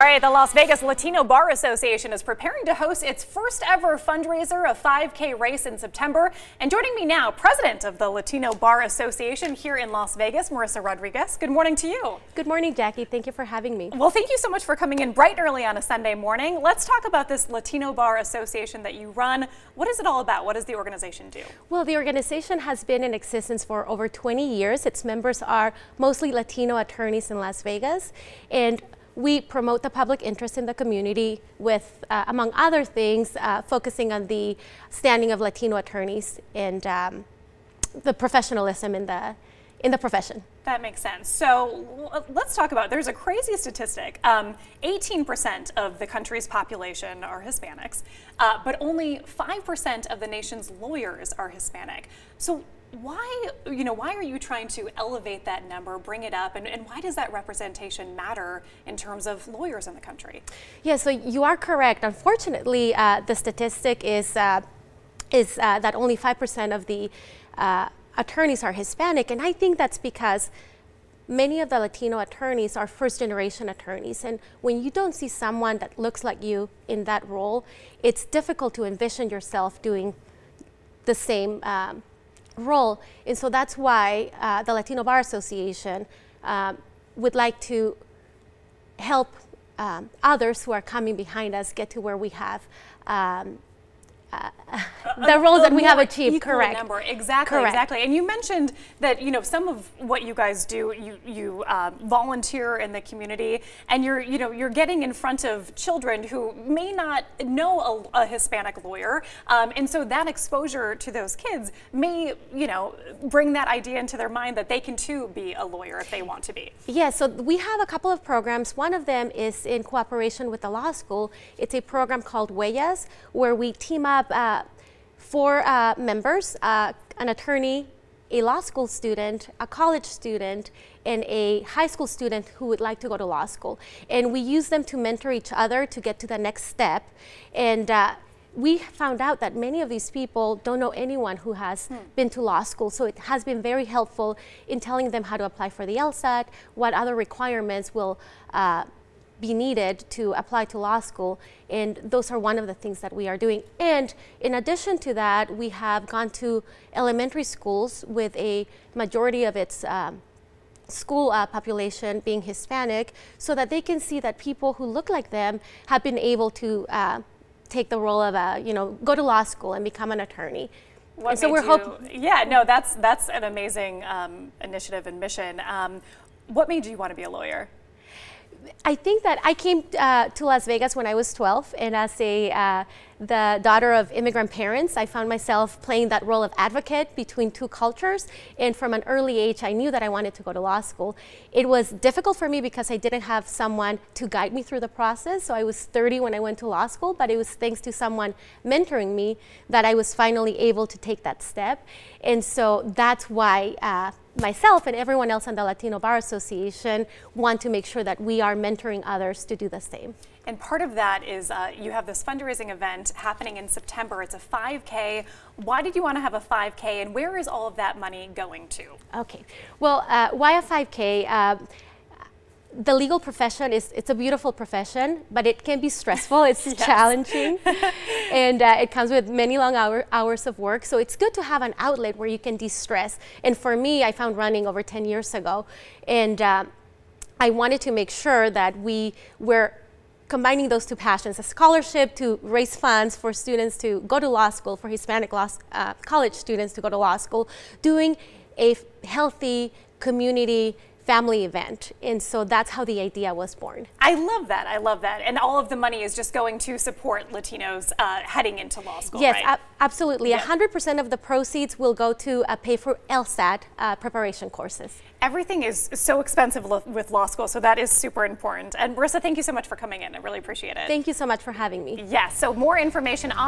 All right, the Las Vegas Latino Bar Association is preparing to host its first ever fundraiser, a 5K race in September. And joining me now, president of the Latino Bar Association here in Las Vegas, Marissa Rodriguez. Good morning to you. Good morning, Jackie. Thank you for having me. Well, thank you so much for coming in bright and early on a Sunday morning. Let's talk about this Latino Bar Association that you run. What is it all about? What does the organization do? Well, the organization has been in existence for over 20 years. Its members are mostly Latino attorneys in Las Vegas, and we promote the public interest in the community with, among other things, focusing on the standing of Latino attorneys and the professionalism in the profession. That makes sense. So let's talk about, there's a crazy statistic. 18% of the country's population are Hispanics, but only 5% of the nation's lawyers are Hispanic. So why are you trying to elevate that number, bring it up, and why does that representation matter in terms of lawyers in the country? Yeah, so you are correct. Unfortunately, the statistic is that only 5% of the attorneys are Hispanic, and I think that's because many of the Latino attorneys are first-generation attorneys, and when you don't see someone that looks like you in that role, it's difficult to envision yourself doing the same role. And so that's why the Latino Bar Association would like to help others who are coming behind us get to where we have the roles that we have achieved. Correct. Number. Exactly. Correct. Exactly. And you mentioned that some of what you guys do, you volunteer in the community, and you're getting in front of children who may not know a Hispanic lawyer, and so that exposure to those kids may bring that idea into their mind that they can too be a lawyer if they want to be. Yeah. So we have a couple of programs. One of them is in cooperation with the law school. It's a program called Huellas, where we team up 4 members, an attorney, a law school student, a college student, and a high school student who would like to go to law school. And we use them to mentor each other to get to the next step. And we found out that many of these people don't know anyone who has been to law school. So it has been very helpful in telling them how to apply for the LSAT, what other requirements will be needed to apply to law school, and those are one of the things that we are doing. And in addition to that, we have gone to elementary schools with a majority of its school population being Hispanic, so that they can see that people who look like them have been able to take the role of go to law school and become an attorney. Yeah, no, that's an amazing initiative and mission. What made you want to be a lawyer? I think that I came to Las Vegas when I was 12, and as the daughter of immigrant parents, I found myself playing that role of advocate between 2 cultures, and from an early age I knew that I wanted to go to law school. It was difficult for me because I didn't have someone to guide me through the process, so I was 30 when I went to law school, but it was thanks to someone mentoring me that I was finally able to take that step. And so that's why myself and everyone else on the Latino Bar Association want to make sure that we are mentoring others to do the same. And part of that is you have this fundraising event happening in September. It's a 5K. Why did you want to have a 5K, and where is all of that money going to? Okay. Well, why a 5K? The legal profession it's a beautiful profession, but it can be stressful. It's yes. challenging, and it comes with many long hours of work. So it's good to have an outlet where you can de-stress. And for me, I found running over 10 years ago, and I wanted to make sure that we were combining those 2 passions: a scholarship to raise funds for students to go to law school, for Hispanic college students to go to law school, doing a healthy community family event. And so that's how the idea was born. I love that. I love that. And all of the money is just going to support Latinos heading into law school, yes, right? Absolutely. 100% of the proceeds will go to pay for LSAT preparation courses. Everything is so expensive with law school, so that is super important. And Marissa, thank you so much for coming in. I really appreciate it. Thank you so much for having me. Yes, so more information on